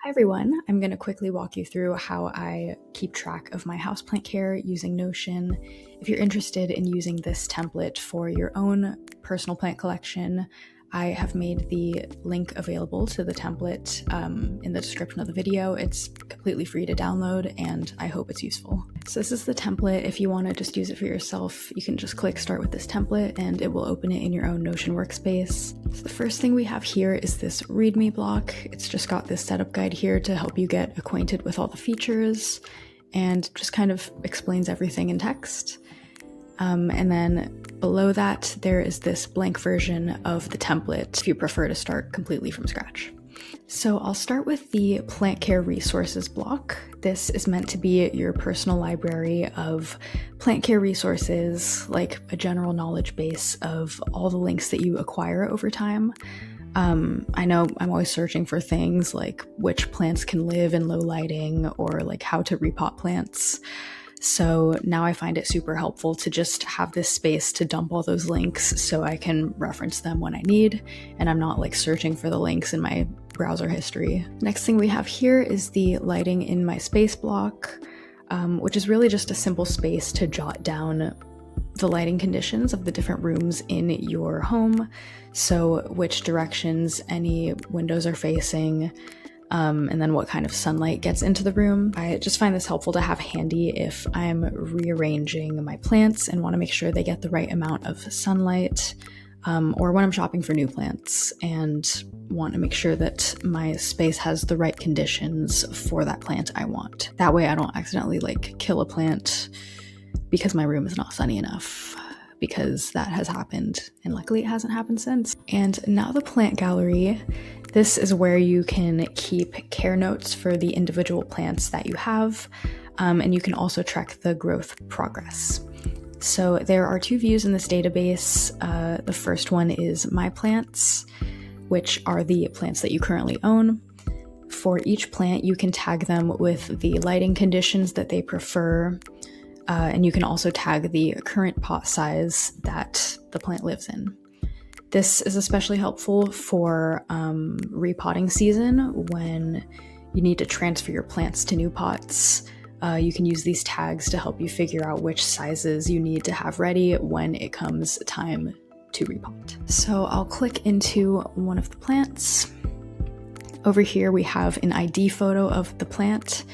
Hi everyone, I'm going to quickly walk you through how I keep track of my houseplant care using Notion. If you're interested in using this template for your own personal plant collection, I have made the link available to the template in the description of the video. It's completely free to download and I hope it's useful. So this is the template. If you want to just use it for yourself, you can just click start with this template and it will open it in your own Notion workspace. So the first thing we have here is this README block. It's just got this setup guide here to help you get acquainted with all the features and just kind of explains everything in text. And then below that, there is this blank version of the template if you prefer to start completely from scratch. So I'll start with the plant care resources block. This is meant to be your personal library of plant care resources, like a general knowledge base of all the links that you acquire over time. I know I'm always searching for things like which plants can live in low lighting or like how to repot plants. So now I find it super helpful to just have this space to dump all those links so I can reference them when I need, and I'm not like searching for the links in my browser history. Next thing we have here is the lighting in my space block, which is really just a simple space to jot down the lighting conditions of the different rooms in your home. So which directions any windows are facing, and then what kind of sunlight gets into the room. I just find this helpful to have handy if I'm rearranging my plants and want to make sure they get the right amount of sunlight, or when I'm shopping for new plants and want to make sure that my space has the right conditions for that plant I want. That way I don't accidentally like kill a plant because my room is not sunny enough, because that has happened and luckily it hasn't happened since. And now the plant gallery. This is where you can keep care notes for the individual plants that you have, and you can also track the growth progress. So there are two views in this database. The first one is My Plants, which are the plants that you currently own. For each plant, you can tag them with the lighting conditions that they prefer, and you can also tag the current pot size that the plant lives in. This is especially helpful for repotting season when you need to transfer your plants to new pots. You can use these tags to help you figure out which sizes you need to have ready when it comes time to repot. So I'll click into one of the plants. Over here we have an ID photo of the plant.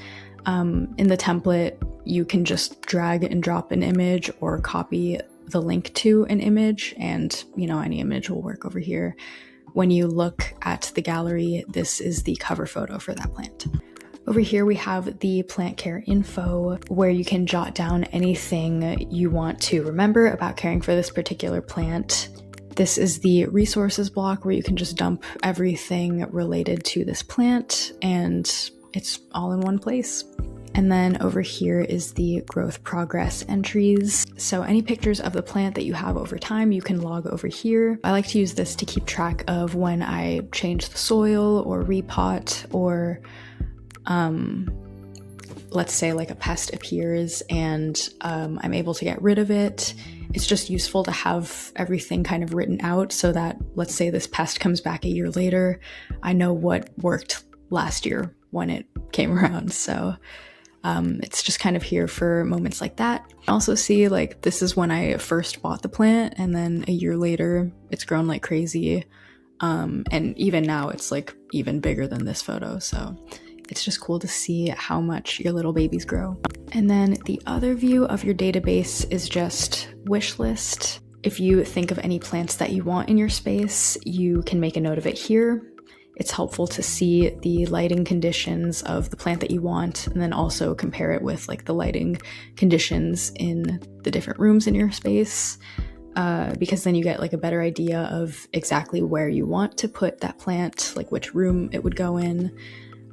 In the template, you can just drag and drop an image or copy the link to an image, and any image will work over here. When you look at the gallery, this is the cover photo for that plant. Over here we have the plant care info, where you can jot down anything you want to remember about caring for this particular plant. This is the resources block, where you can just dump everything related to this plant and it's all in one place. And then over here is the growth progress entries. So any pictures of the plant that you have over time, you can log over here. I like to use this to keep track of when I change the soil or repot, or let's say like a pest appears and I'm able to get rid of it. It's just useful to have everything kind of written out so that, let's say this pest comes back a year later, I know what worked last year when it came around. So it's just kind of here for moments like that. I also see like this is when I first bought the plant, and then a year later it's grown like crazy, and even now it's like even bigger than this photo. So it's just cool to see how much your little babies grow. And then the other view of your database is just wish list. If you think of any plants that you want in your space, you can make a note of it here. It's helpful to see the lighting conditions of the plant that you want, and then also compare it with like the lighting conditions in the different rooms in your space, because then you get like a better idea of exactly where you want to put that plant, like which room it would go in.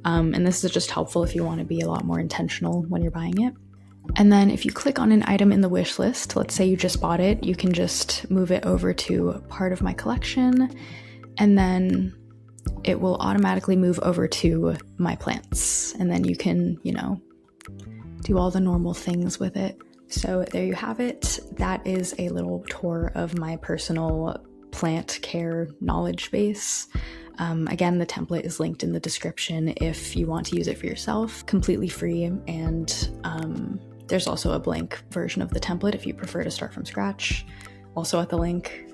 And this is just helpful if you want to be a lot more intentional when you're buying it. And then if you click on an item in the wish list, let's say you just bought it, you can just move it over to part of my collection, and then it will automatically move over to my plants. And then you can, do all the normal things with it. So there you have it. That is a little tour of my personal plant care knowledge base. Again, the template is linked in the description if you want to use it for yourself, completely free, and there's also a blank version of the template if you prefer to start from scratch. Also at the link,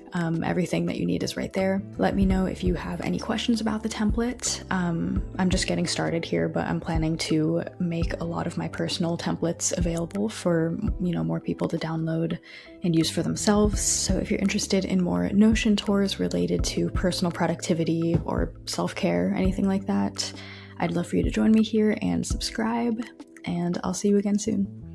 everything that you need is right there. Let me know if you have any questions about the template. I'm just getting started here, but I'm planning to make a lot of my personal templates available for, more people to download and use for themselves. So if you're interested in more Notion tours related to personal productivity or self-care, anything like that, I'd love for you to join me here and subscribe, and I'll see you again soon.